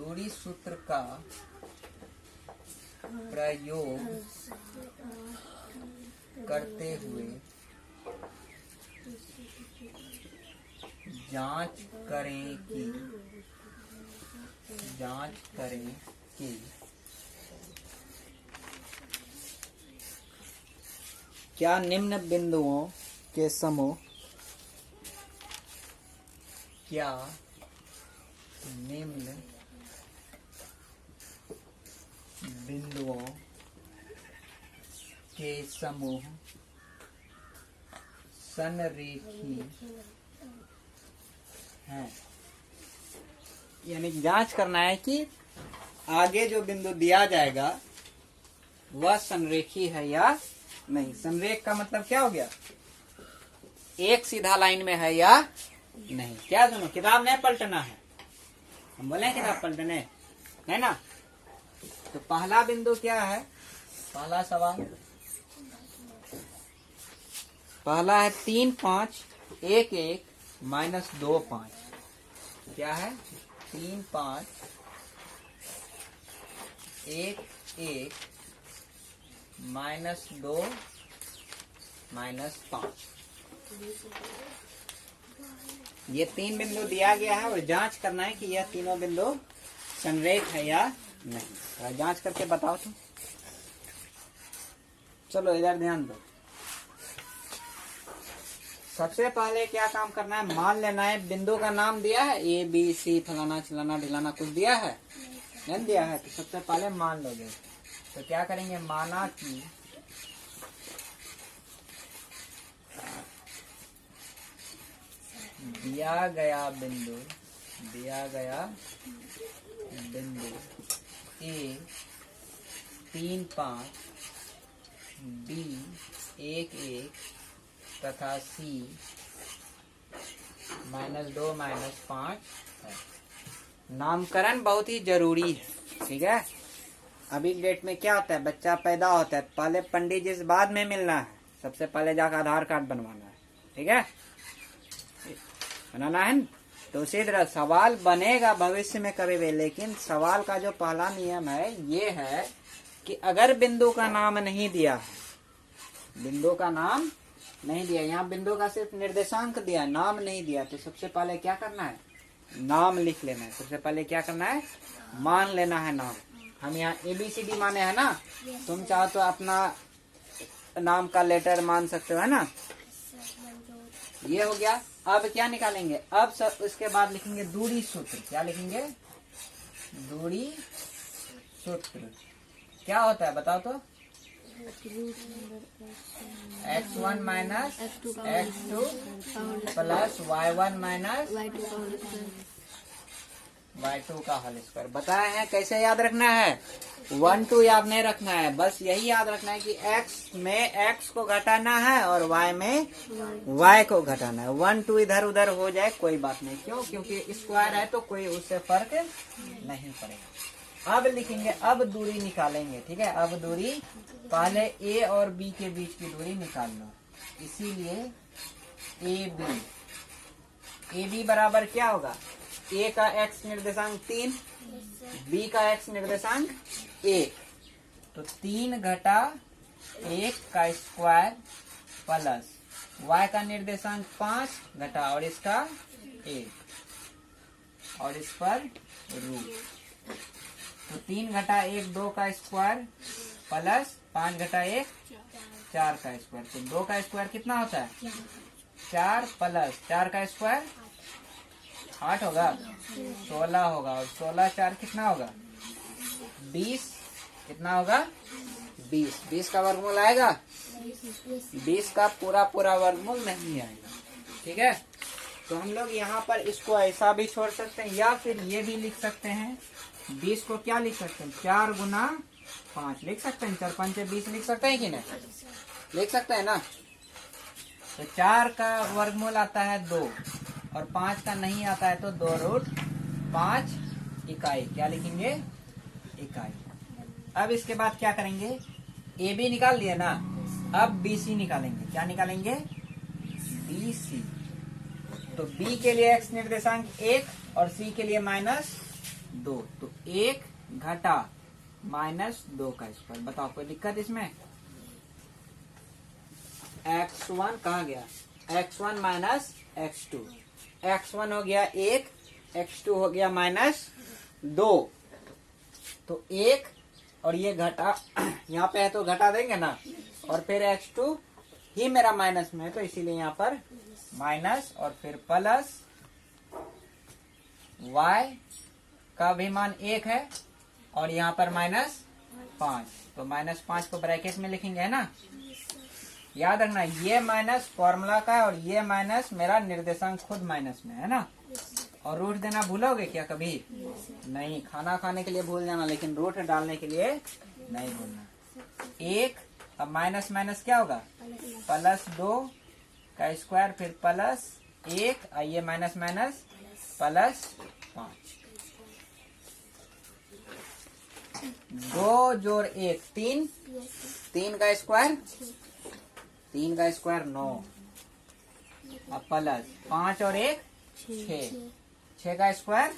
दूरी सूत्र का प्रयोग करते हुए जांच करें कि क्या निम्न बिंदुओं के समूह संरेखी हैं। यानी जांच करना है कि आगे जो बिंदु दिया जाएगा वह संरेखी है या नहीं। संरेख का मतलब क्या हो गया, एक सीधा लाइन में है या नहीं। क्या सुनो, किताब नहीं पलटना है, हम बोले किताब पलटने है ना। तो पहला बिंदु क्या है, पहला सवाल पहला है 3 5 1 1 माइनस 2 5। क्या है 3 5 1 1 माइनस 2 माइनस 5। ये 3 बिंदु दिया गया है और जांच करना है कि यह तीनों बिंदु संरेख है या नहीं। जांच करके बताओ तुम। चलो इधर ध्यान दो। सबसे पहले क्या काम करना है, मान लेना है बिंदु का नाम दिया है ए बी सी फलाना चिलाना ढिलाना, कुछ दिया है नहीं दिया है। तो सबसे पहले मान लोगे। तो क्या करेंगे, माना कि दिया गया बिंदु ए 3 5 बी 1 1 तथा सी -2 -5 है। नामकरण बहुत ही जरूरी है, ठीक है। अभी डेट में क्या होता है, बच्चा पैदा होता है, पहले पंडित जी से बाद में मिलना है, सबसे पहले जाकर आधार कार्ड बनवाना है, ठीक है, बनाना है। तो उसी तरह सवाल बनेगा भविष्य में कभी भी, लेकिन सवाल का जो पहला नियम है ये है कि अगर बिंदु का नाम नहीं दिया है, बिंदु का नाम नहीं दिया, यहाँ बिंदु का सिर्फ निर्देशांक दिया, नाम नहीं दिया, तो सबसे पहले क्या करना है, नाम लिख लेना है। सबसे पहले क्या करना है, मान लेना है नाम। हम यहाँ ABCD माने है ना, तुम चाहो तो अपना नाम का लेटर मान सकते हो, है ना। ये हो गया। अब क्या निकालेंगे, अब सब उसके बाद लिखेंगे दूरी सूत्र। क्या लिखेंगे, दूरी सूत्र। क्या होता है बताओ तो, x1 minus x2 plus y1 minus y2 का होल स्क्वायर। बताए हैं कैसे याद रखना है, 1 2 याद नहीं रखना है, बस यही याद रखना है कि x में x को घटाना है और y में y को घटाना है। 1 2 इधर उधर हो जाए कोई बात नहीं, क्यों, क्योंकि स्क्वायर है तो कोई उससे फर्क नहीं पड़ेगा। अब लिखेंगे, अब दूरी निकालेंगे, ठीक है। अब दूरी पहले a और b के बीच की दूरी निकाल लो। इसीलिए ए बी बराबर क्या होगा, a का x निर्देशांक 3, b का x निर्देशांक 1, तो 3 घटा 1 का स्क्वायर प्लस y का निर्देशांक 5 घटा और इसका 1 और इस पर रूट। तो 3 घटा 1 2 का स्क्वायर प्लस 5 घटा 1 4 का स्क्वायर। तो 2 का स्क्वायर कितना होता है, 4 प्लस 4 का स्क्वायर 8 होगा, 16 होगा, और 16 4 कितना होगा 20। कितना होगा 20। 20 का वर्गमूल आएगा, 20 का पूरा वर्गमूल नहीं आएगा, ठीक है। तो हम लोग यहाँ पर इसको ऐसा भी छोड़ सकते हैं या फिर ये भी लिख सकते हैं। 20 को क्या लिख सकते हैं, 4 गुना 5 लिख सकते हैं, 4 5 20 लिख सकते हैं कि नहीं, लिख सकते हैं ना। तो 4 का वर्गमूल आता है 2 और 5 का नहीं आता है तो 2√5 इकाई। क्या लिखेंगे, इकाई। अब इसके बाद क्या करेंगे, ए बी निकाल दिया ना, अब BC निकालेंगे। क्या निकालेंगे, BC। तो B के लिए x निर्देशांक 1 और C के लिए -2 2, तो 1 घटा माइनस 2 का स्क्वायर। बताओ कोई दिक्कत इसमें? x1 कहाँ गया? x1 माइनस x2, x1 हो गया 1, x2 हो गया माइनस 2, तो 1 और ये घटा यहाँ पे है तो घटा देंगे ना, और फिर x2 ही मेरा माइनस में है तो इसीलिए यहाँ पर माइनस, और फिर प्लस y का भी मान 1 है और यहाँ पर माइनस 5, तो माइनस 5 को ब्रैकेट में लिखेंगे, है ना। याद रखना ये माइनस फॉर्मूला का है और ये माइनस मेरा निर्देशांक खुद माइनस में है ना। और रूट देना भूलोगे क्या कभी? नहीं, खाना खाने के लिए भूल जाना, लेकिन रूट डालने के लिए नहीं भूलना। 1, अब माइनस माइनस क्या होगा? प्लस 2 का स्क्वायर, फिर प्लस 1, आइए माइनस माइनस प्लस 5, 2 जोड़ 1 3, 3 का स्क्वायर, 3 का स्क्वायर 9, अब प्लस 5 और 1 6, 6 का स्क्वायर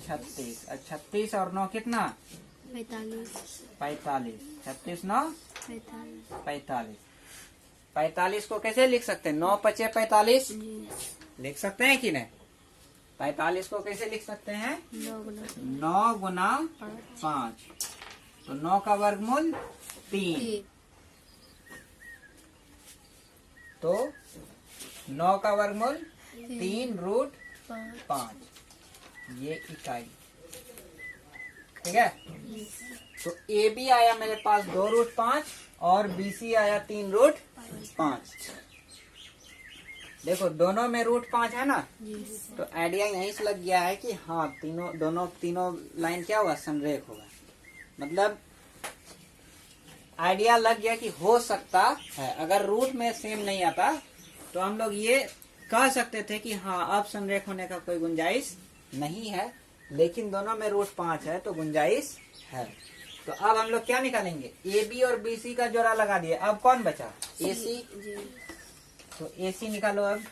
36, और 36 और 9 कितना? 45, 36 9 45, 45 को कैसे लिख सकते हैं? 9 पचे 45 लिख सकते हैं कि नहीं? 45 को कैसे लिख सकते हैं? 9 गुना 5, तो 9 का वर्गमूल 3, तो 9 का वर्गमूल 3 रूट 5, ये इकाई, ठीक है। तो ए बी आया मेरे पास 2 रूट 5 और बी सी आया 3 रूट 5। देखो दोनों में रूट 5 है ना, तो आइडिया यहीं से लग गया है कि हाँ तीनों लाइन क्या होगा? संरेख होगा। मतलब आइडिया लग गया कि हो सकता है, अगर रूट में सेम नहीं आता तो हम लोग ये कह सकते थे कि हाँ अब संरेख होने का कोई गुंजाइश नहीं है, लेकिन दोनों में रूट 5 है तो गुंजाइश है। तो अब हम लोग क्या निकालेंगे? ए बी और बी सी का जोड़ा लगा दिए, अब कौन बचा? ए सी, तो ए सी निकालो। अब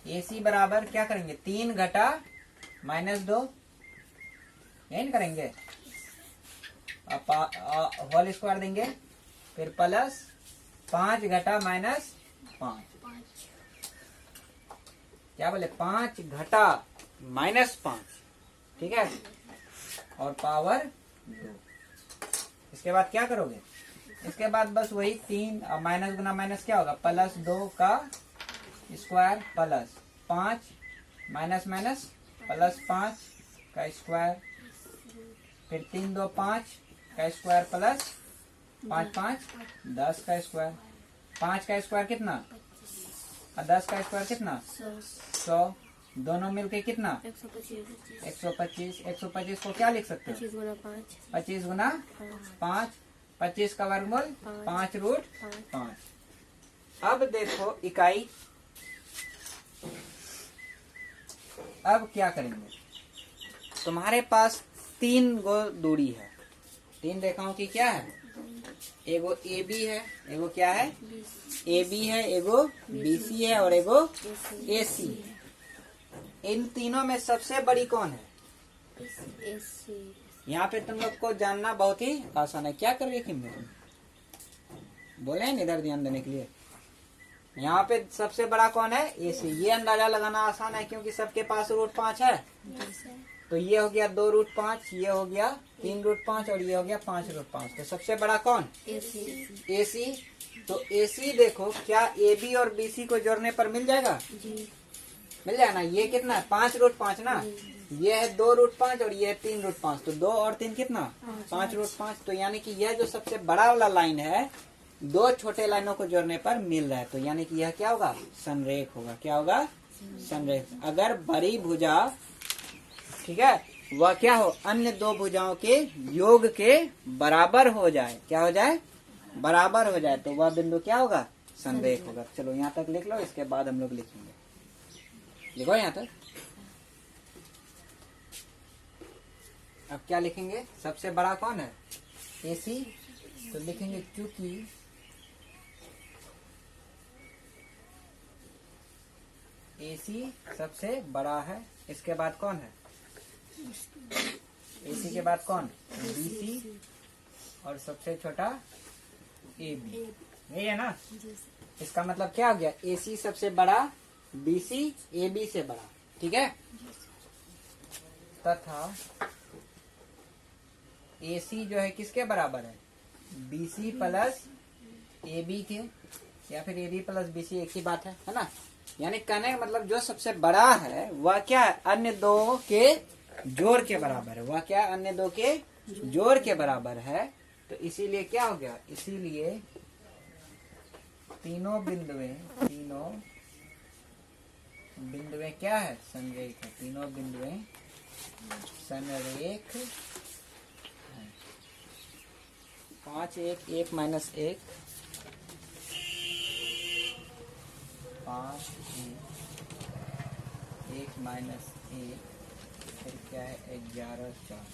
ए सी बराबर क्या करेंगे? 3 घटा माइनस 2, यही करेंगे, होल स्क्वायर देंगे, फिर प्लस 5 घटा माइनस 5, क्या बोले? 5 घटा माइनस 5, ठीक है, और पावर 2। इसके बाद क्या करोगे? इसके बाद बस वही 3 माइनस गुना माइनस क्या होगा? प्लस 2 का square plus 5 minus minus plus 5 का स्क्वायर, फिर 3 2 5 का स्क्वायर प्लस 5 5 10 का स्क्वायर, 5 का स्क्वायर कितना और 10 का स्क्वायर कितना? 100, दोनों मिलके कितना? 125। 125 को क्या लिख सकते हो? 25 गुना 5, 25 का वर्गमूल 5 रूट 5। अब देखो इकाई, अब क्या करेंगे? तुम्हारे पास 3 गो दूरी है, 3 रेखाओं की क्या है? एगो ए बी है, एगो क्या है? ए बी है, एगो बी सी है और एगो ए सी है। इन तीनों में सबसे बड़ी कौन है? यहाँ पे तुम लोग को जानना बहुत ही आसान है। क्या कर रही थी तुम? बोले हैं इधर ध्यान देने के लिए। यहाँ पे सबसे बड़ा कौन है? ए सी। ये अंदाजा लगाना आसान है क्योंकि सबके पास रूट 5 है, तो ये हो गया 2 रूट 5, ये हो गया 3 रूट 5 और ये हो गया 5 रूट 5। तो सबसे बड़ा कौन? ए सी। तो ए सी देखो, क्या ए बी और बी सी को जोड़ने पर मिल जाएगा? मिल जाए ना। ये कितना है? 5 रूट 5 ना, ये है 2 रूट 5 और ये है 3 रूट 5, तो 2 और 3 कितना? 5 रूट 5। तो यानी कि यह जो सबसे बड़ा वाला लाइन है, 2 छोटे लाइनों को जोड़ने पर मिल रहा है, तो यानी कि यह क्या होगा? संरेख होगा। क्या होगा? संरेख। अगर बड़ी भुजा, ठीक है, वह क्या हो? अन्य 2 भुजाओं के योग के बराबर हो जाए। क्या हो जाए? बराबर हो जाए, तो वह बिंदु क्या होगा? संरेख होगा। चलो यहाँ तक लिख लो, इसके बाद हम लोग लिखेंगे। लिखो यहाँ तक। अब क्या लिखेंगे? सबसे बड़ा कौन है? ए सी। तो लिखेंगे चूंकि ए सी सबसे बड़ा है। इसके बाद कौन है? AC के बाद कौन? BC और सबसे छोटा AB, यही है ना? इसका मतलब क्या हो गया? AC सबसे बड़ा, BC AB से बड़ा, ठीक है। तथा AC जो है किसके बराबर है? BC प्लस AB के, या फिर AB प्लस BC एक ही बात है ना? यानी कहने का मतलब जो सबसे बड़ा है वह क्या है? अन्य दो के जोड़ के बराबर है। वह क्या? अन्य दो के जोड़ के बराबर है। तो इसीलिए क्या हो गया? इसीलिए तीनों बिंदुएं क्या है? संरेख है। तीनों बिंदुएं संरेख है। 5 1 1 माइनस 1, 5 1 माइनस 1, फिर क्या है? 11 4।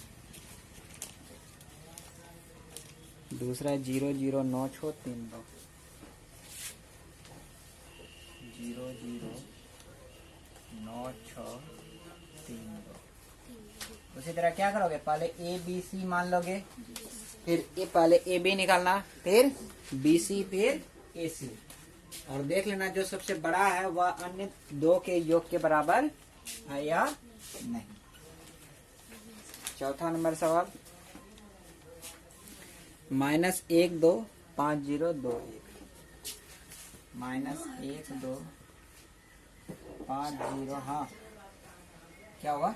दूसरा 0 0 9 6 3 2, 0 0 9 6 3 2। उसी तरह क्या करोगे? पहले ABC मान लोगे, फिर ये पहले AB निकालना, फिर BC, फिर AC, और देख लेना जो सबसे बड़ा है वह अन्य दो के योग के बराबर है या नहीं। चौथा नंबर सवाल, -1 2 5 0 2 1, -1 2 5 0, हाँ क्या होगा?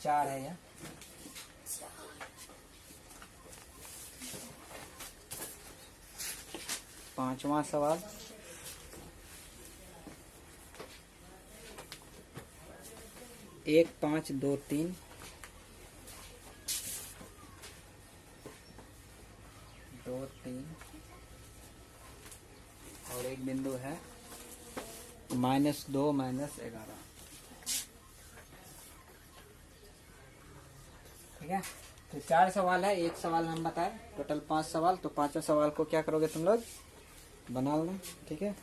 4 है या? पांचवा सवाल, 1 5 2 3, 2 3, और एक बिंदु है -2 -11, ठीक है। तो 4 सवाल है, एक सवाल हम बताए, टोटल 5 सवाल। तो 5वां सवाल को क्या करोगे तुम लोग? बना लेना, ठीक है।